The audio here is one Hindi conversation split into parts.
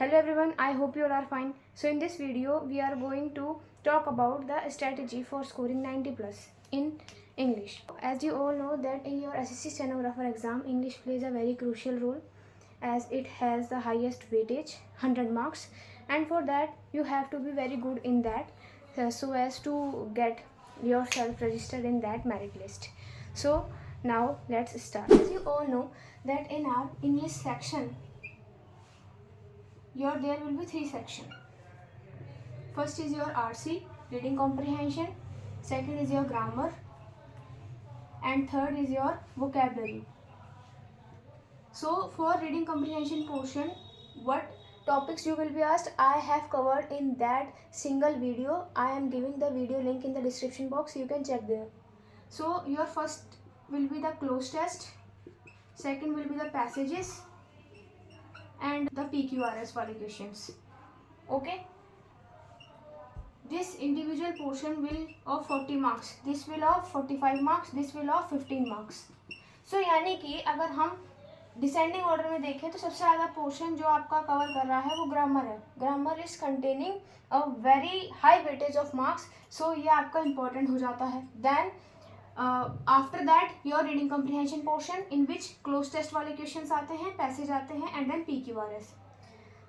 Hello everyone, I hope you all are fine. So in this video, we are going to talk about the strategy for scoring 90 plus in English. As you all know that in your SSC stenographer exam, English plays a very crucial role as it has the highest weightage, 100 marks, and for that you have to be very good in that so as to get yourself registered in that merit list. So now let's start. As you all know that in our English section, there will be three sections. First is your RC, reading comprehension, second is your grammar, and third is your vocabulary. So for reading comprehension portion, what topics you will be asked, I have covered in that single video. I am giving the video link in the description box, you can check there. So your first will be the cloze test, second will be the passages, and the PQRS वाले questions. Okay, this individual portion will of 40 marks, this will of 45 marks, this will of 15 marks. So यानी कि अगर हम डिसेंडिंग ऑर्डर में देखें तो सबसे ज़्यादा पोर्शन जो आपका कवर कर रहा है वो ग्रामर है. Grammar is containing a very high weightage of marks, so ये आपका इंपॉर्टेंट हो जाता है. Then after that your reading comprehension portion in which cloze test वाले क्वेश्चंस आते हैं, पैसेज आते हैं, एंड देन PQRS.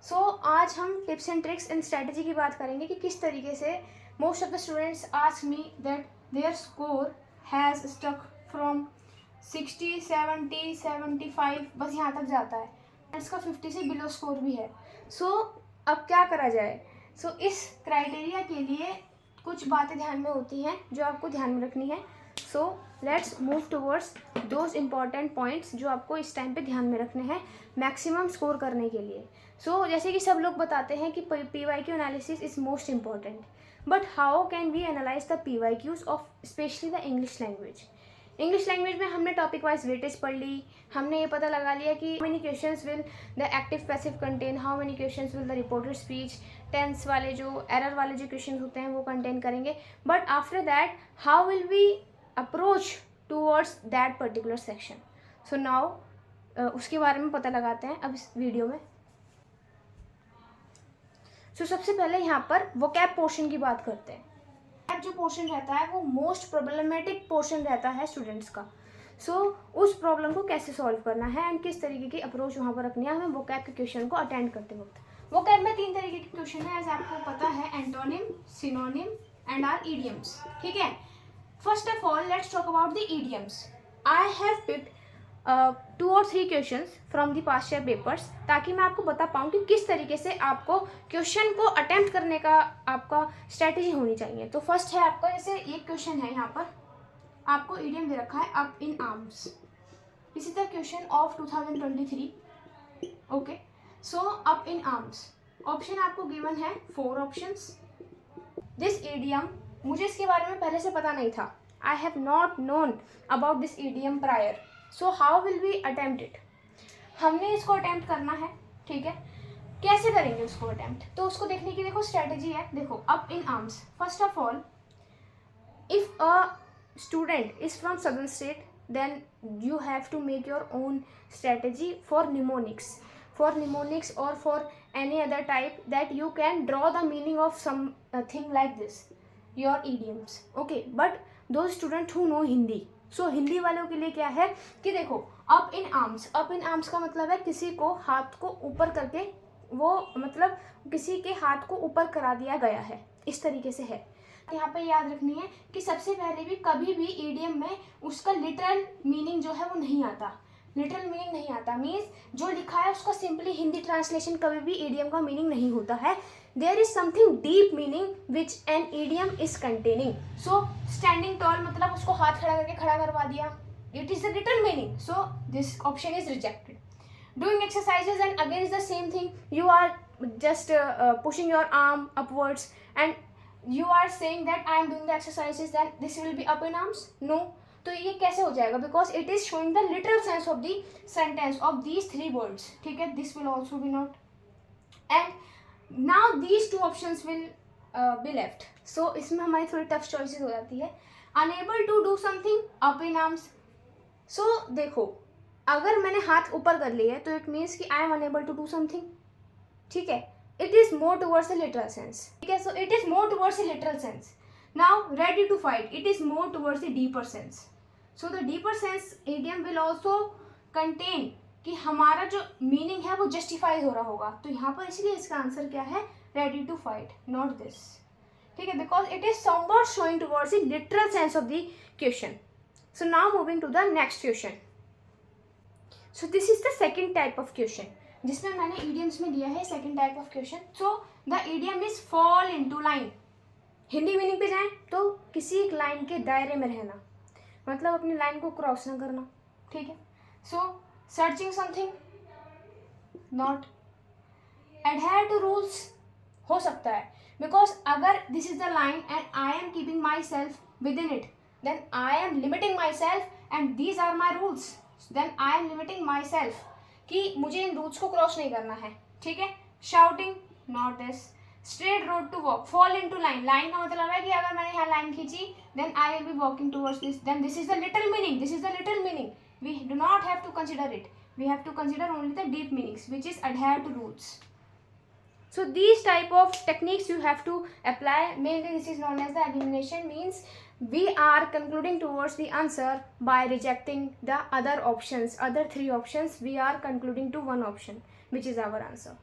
सो आज हम tips and tricks and strategy की बात करेंगे कि किस तरीके से most of the students ask me that their score has stuck from 60, 70, 75 बस यहाँ तक जाता है. इसका 50 से बिलो स्कोर भी है. सो अब क्या करा जाए. सो इस क्राइटेरिया के लिए कुछ बातें ध्यान में होती हैं जो आपको ध्यान में रखनी है. So let's move towards those important points जो आपको इस टाइम पे ध्यान में रखने हैं मैक्सिमम स्कोर करने के लिए. सो जैसे कि सब लोग बताते हैं कि PYQ analysis is most important, but how can we analyse the PYQs of specially the English language. English language में हमने टॉपिक वाइज वेटेज पढ़ ली, हमने ये पता लगा लिया कि how many questions will the active passive contain, how many questions will the reported speech, tense वाले जो एरर वाले जो क्वेश्चन होते हैं वो कंटेन करेंगे. But after that how will we approach towards that particular section. So now उसके बारे में पता लगाते हैं अब इस वीडियो में. सो सबसे पहले यहाँ पर वोकैब पोर्शन की बात करते हैं. जो पोर्शन रहता है वो मोस्ट प्रॉब्लमेटिक पोर्शन रहता है स्टूडेंट्स का. सो उस प्रॉब्लम को कैसे सॉल्व करना है एंड किस तरीके की अप्रोच वहाँ पर रखनी है हमें वोकैब के क्वेश्चन को अटेंड करते वक्त. वोकैब में 3 तरीके के क्वेश्चन है, एज आपको पता है, antonym, synonym and or idioms. ठीक है. First of all let's talk about the idioms. I have picked 2 or 3 questions from the past year papers ताकि मैं आपको बता पाऊँ कि किस तरीके से आपको क्वेश्चन को अटेम्प्ट करने का आपका स्ट्रैटेजी होनी चाहिए. तो फर्स्ट है आपका, जैसे एक क्वेश्चन है यहाँ पर आपको इडियम दे रखा है up in arms. This is the question of 2023. Okay. So up in arms option आपको गिवन है 4 ऑप्शंस. दिस इडियम मुझे इसके बारे में पहले से पता नहीं था. I have not known about this idiom prior. So how will we attempt it. हमने इसको अटेम्प्ट करना है. ठीक है. कैसे करेंगे उसको अटेम्प्ट, तो उसको देखने की देखो स्ट्रेटेजी है. देखो up in arms, first of all if a student is from southern state then you have to make your own strategy for mnemonics और for any other type that you can draw the meaning of something like this your idioms. Okay. But though student who know Hindi, so Hindi वालों के लिए क्या है कि देखो अप इन आर्म्स का मतलब है किसी को हाथ को ऊपर करके, वो मतलब किसी के हाथ को ऊपर करा दिया गया है, इस तरीके से है. यहाँ पे याद रखनी है कि सबसे पहले भी कभी भी ईडियम में उसका लिटरल मीनिंग जो है वो नहीं आता. लिटरल मीनिंग नहीं आता मीन्स जो लिखा है उसका सिंपली हिंदी ट्रांसलेशन कभी भी ईडियम का मीनिंग नहीं होता है. There is something deep meaning which an idiom is containing. So standing tall मतलब उसको हाथ खड़ा करके खड़ा करवा दिया, it is the literal meaning. So this option is rejected. Doing exercises and again is the same thing. You are just pushing your arm upwards and you are saying that I am doing the exercises, then this will be up in arms. No. तो ये कैसे हो जाएगा, because it is showing the literal sense of the sentence of these 3 words. ठीक है. This will also be not. And now these 2 options will be left. So इसमें हमारी थोड़ी टफ चॉइसेस हो जाती है. Unable to do something up in arms. So देखो अगर मैंने हाथ ऊपर कर लिया है तो इट मीन्स कि I am unable to do something. ठीक है, it is more towards a literal sense, ठीक है, so it is more towards a literal sense. Now ready to fight, it is more towards the deeper sense. So the deeper sense idiom will also contain कि हमारा जो मीनिंग है वो जस्टिफाई हो रहा होगा, तो यहाँ पर इसलिए इसका आंसर क्या है, ready to fight, not this, ठीक है, because it is somewhat showing towards the literal sense of the question. So now moving to the next question. So this is the second type of question जिसमें मैंने ईडियम्स में दिया है second type of question. So the idiom is fall into line. Hindi meaning पे जाएं तो किसी एक लाइन के दायरे में रहना, मतलब अपनी लाइन को क्रॉस ना करना, ठीक है. So searching something, not. Adhere to rules हो सकता है, बिकॉज अगर this is the line and I am keeping myself within it, then I am limiting myself and these are my rules, then I am limiting myself कि मुझे इन रूल्स को क्रॉस नहीं करना है, ठीक है. Shouting, not this. Straight road to walk, fall into line. Line का मतलब है कि अगर मैंने यहाँ लाइन खींची then I will be walking towards this, then this is the little meaning, this is the little meaning. We do not have to consider it. We have to consider only the deep meanings, which is adhere to rules. So these type of techniques you have to apply. Mainly this is known as the elimination, means we are concluding towards the answer by rejecting the other options. Other three options, we are concluding to one option, which is our answer.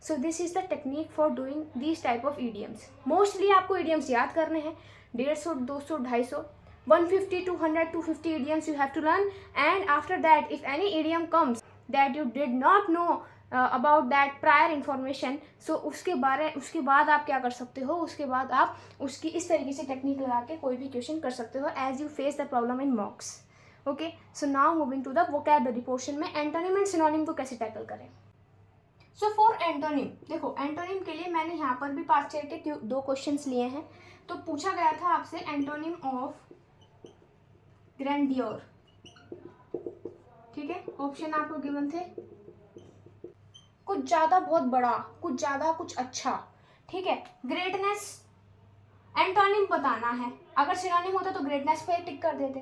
So this is the technique for doing these type of idioms. Mostly आपको idioms याद करने हैं, 150, 200, 250, 150, 200, 250 idioms you have to learn. And after that, if any idiom comes that you did not know about that prior information, so उसके बाद आप क्या कर सकते हो, उसके बाद आप उसकी इस तरीके से टेक्निक लगा के कोई भी क्वेश्चन कर सकते हो as you face the problem in mocks. Okay, so now moving to the vocabulary portion में एंटोनिम एंड सिनोनिम को कैसे टैकल करें. सो फॉर एंटोनिम, देखो एंटोनिम के लिए मैंने यहाँ पर भी पास्ट ईयर के 2 क्वेश्चंस लिए हैं. तो पूछा गया था आपसे एंटोनिम ऑफ ग्रैंडियोर, ठीक है. ऑप्शन आपको गिवन थे, कुछ ज्यादा बहुत बड़ा, कुछ ज्यादा कुछ अच्छा, ठीक है. ग्रेटनेस, एंटोनिम बताना है, अगर सिनोनिम होता तो ग्रेटनेस पे टिक कर देते.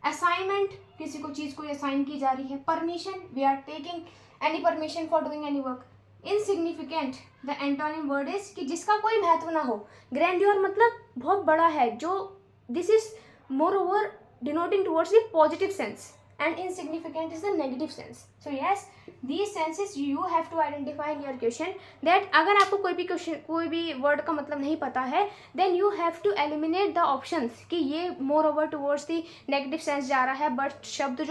असाइनमेंट, किसी को चीज को असाइन की जा रही है. Permission, we are taking any permission for doing any work. Insignificant, the antonym word is कि जिसका कोई महत्व ना हो. ग्रैंडियोर मतलब बहुत बड़ा है, जो this is more over denoting towards the positive sense, and insignificant is the negative sense. So yes, these senses you have to identify in your question. That अगर आपको कोई भी word का मतलब नहीं पता है, then you have to eliminate the options कि ये more over towards the negative sense जा रहा है, but शब्द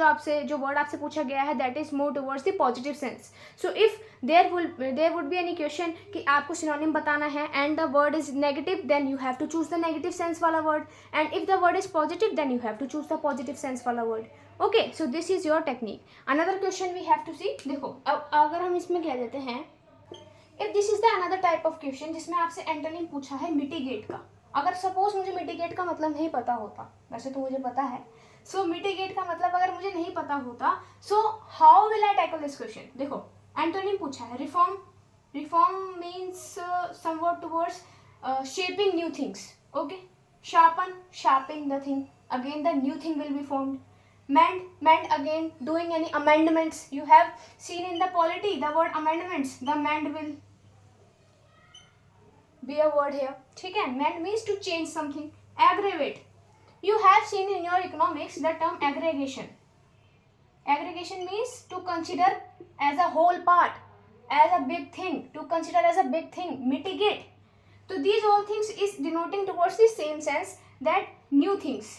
जो word आपसे पूछा गया है that is more towards the positive sense. So if there would be any question कि आपको synonym बताना है and the word is negative, then you have to choose the negative sense वाला word, and if the word is positive then you have to choose the positive sense वाला word. Okay, so this is your technique. Another question we have to see. देखो अब अगर हम इसमें कह देते हैं, if this is the another type of question जिसमें आपसे एंटोनिम पूछा है मिटिगेट का. अगर सपोज मुझे मिटिगेट का मतलब नहीं पता होता, वैसे तो मुझे पता है, सो मिटिगेट का मतलब अगर मुझे नहीं पता होता, सो how will I tackle this question. देखो एंटोनिम पूछा है reform. Reform means somewhat towards shaping new things. Okay. Sharpen, sharping the thing, again the new thing will be formed. Mend again, doing any amendments. You have seen in the polity the word amendments, the mend will be a word here, ठीक है. mend means to change something. Aggravate, you have seen in your economics the term aggregation. Aggregation means to consider as a whole part, as a big thing, to consider as a big thing. Mitigate, so these all things is denoting towards the same sense, that new things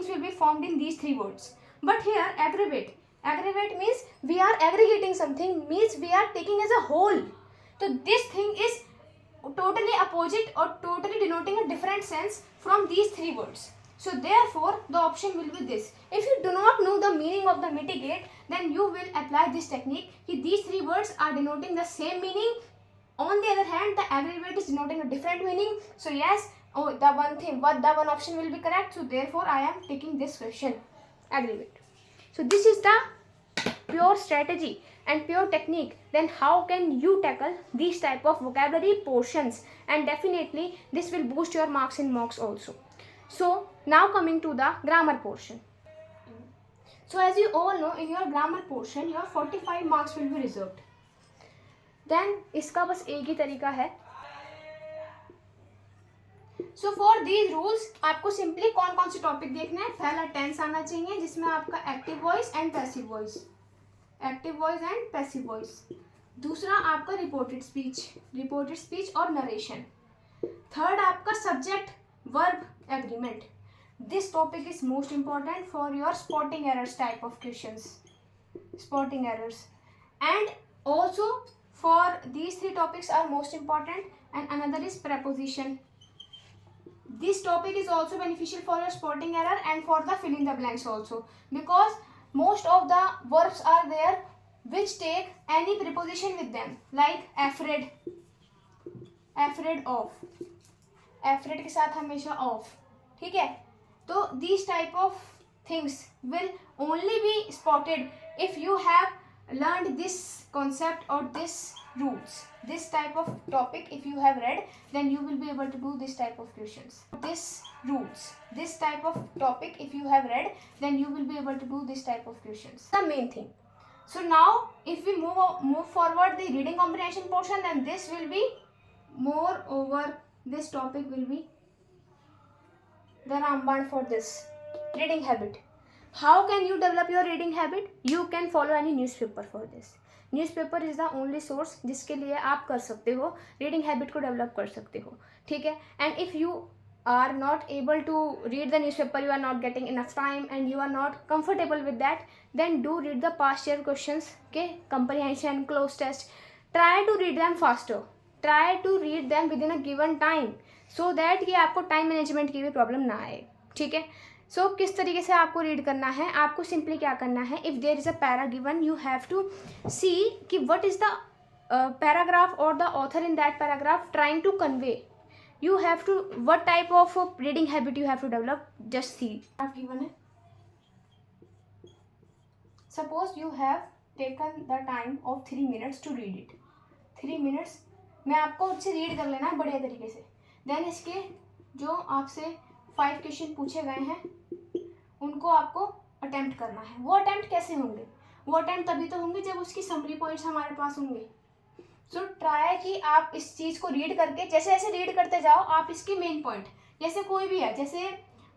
will be formed in these 3 words. But here aggravate means we are aggregating something, means we are taking as a whole. So this thing is totally opposite or totally denoting a different sense from these 3 words. So therefore the option will be this. If you do not know the meaning of the mitigate, then you will apply this technique. These 3 words are denoting the same meaning. On the other hand, the aggravate is denoting a different meaning. So yes, the one option will be correct. So therefore I am taking this question, aggravate. So this is the pure strategy and pure technique. Then how can you tackle these type of vocabulary portions, and definitely this will boost your marks in mocks also. So now coming to the grammar portion. So as you all know, in your grammar portion your 45 marks will be reserved. Then इसका बस एक ही तरीका है. सो फॉर दीज रूल्स आपको सिंपली कौन कौन से टॉपिक देखना है. पहला टेंस आना चाहिए जिसमें आपका active voice and passive voice, active voice and passive voice. दूसरा आपका रिपोर्टेड स्पीच और नरेशन. थर्ड आपका subject verb agreement. This topic is most important for your spotting errors type of questions, spotting errors. And also for these three topics are most important, and another is preposition. This topic is also beneficial for your spotting error and for the fill in the blanks also, because most of the verbs are there which take any preposition with them, like afraid, of, afraid के साथ हमेशा of. ठीक है, तो these type of things will only be spotted if you have learned this concept or this rules. This type of topic if you have read, then you will be able to do this type of questions. This type of topic if you have read, then you will be able to do this type of questions. The main thing. So now if we move forward the reading comprehension portion, then this will be more over, this topic will be the Ramband for this reading habit. How can you develop your reading habit? You can follow any newspaper for this. Newspaper is the only source जिसके लिए आप कर सकते हो, reading habit को develop कर सकते हो. ठीक है, and if you are not able to read the newspaper, you are not getting enough time and you are not comfortable with that, then do read the past year questions के comprehension, close test. Try to read them faster. Try to read them within a given time so that कि आपको time management की भी problem ना आए. ठीक है, सो किस तरीके से आपको रीड करना है. आपको सिंपली क्या करना है, if there is a para given, you have to see कि व्हाट इज़ द पैराग्राफ और the author in that paragraph trying to convey. You have to, what type of reading habit you have to develop, just see. आप गिवन है, suppose you have taken the time of 3 minutes to read it. 3 minutes में आपको उससे रीड कर लेना है बढ़िया तरीके से. देन इसके जो आपसे 5 क्वेश्चन पूछे गए हैं उनको आपको अटेम्प्ट करना है. वो अटेम्प्ट कैसे होंगे, वो अटेम्प्ट तभी तो होंगे जब उसकी समरी पॉइंट्स हमारे पास होंगे. सो ट्राई कि आप इस चीज़ को रीड करके, जैसे जैसे रीड करते जाओ आप इसके मेन पॉइंट, जैसे कोई भी है, जैसे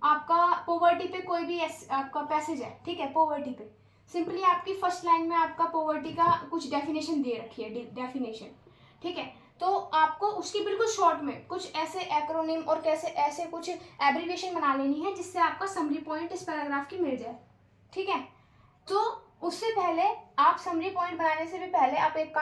आपका पॉवर्टी पे कोई भी आपका पैसेज है, ठीक है, पॉवर्टी पे सिंपली आपकी फर्स्ट लाइन में आपका पॉवर्टी का कुछ डेफिनेशन दे रखी है, डेफिनेशन. ठीक है, तो आपको उसकी बिल्कुल शॉर्ट में कुछ ऐसे एक्रोनिम और कैसे ऐसे कुछ एब्रीविएशन बना लेनी है जिससे आपका समरी पॉइंट इस पैराग्राफ की मिल जाए. ठीक है, तो उससे पहले आप समरी पॉइंट बनाने से भी पहले आप एक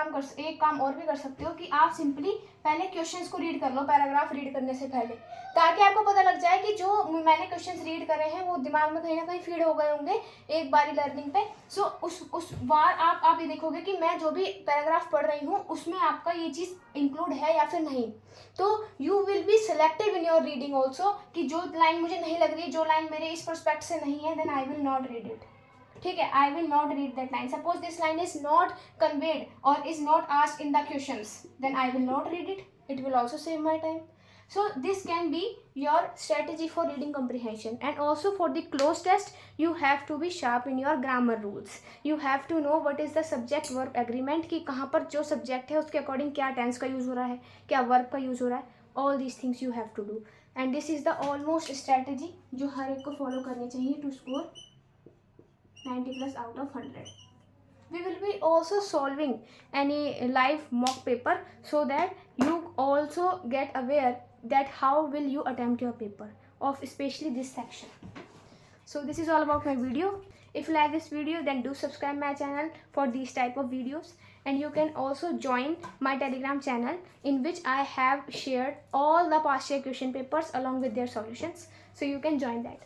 काम और भी कर सकते हो कि आप सिंपली पहले क्वेश्चंस को रीड कर लो पैराग्राफ रीड करने से पहले, ताकि आपको पता लग जाए कि जो मैंने क्वेश्चंस रीड करे हैं वो दिमाग में कहीं ना कहीं फीड हो गए होंगे एक बारी लर्निंग पे. सो उस बार आप ये देखोगे कि मैं जो भी पैराग्राफ पढ़ रही हूँ उसमें आपका ये चीज़ इंक्लूड है या फिर नहीं. तो you will be selective in your reading also, कि जो लाइन मुझे नहीं लग रही, जो लाइन मेरे इस परस्पेक्ट से नहीं है, then I will not read it. ठीक है, I will not read that line. Suppose this line is not conveyed और is not asked in the questions, then I will not read it. It will also save my time. So this can be your strategy for reading comprehension. And also for the close test, you have to be sharp in your grammar rules. You have to know what is the subject verb agreement, कि कहाँ पर जो subject है उसके according क्या tense का use हो रहा है, क्या verb का use हो रहा है. All these things you have to do. And this is the almost strategy जो हर एक को follow करनी चाहिए to score 90+ out of 100. We will be also solving any live mock paper so that you also get aware that how will you attempt your paper of especially this section. So this is all about my video. If you like this video, then do subscribe my channel for these type of videos, and you can also join my Telegram channel in which I have shared all the past year question papers along with their solutions, so you can join that.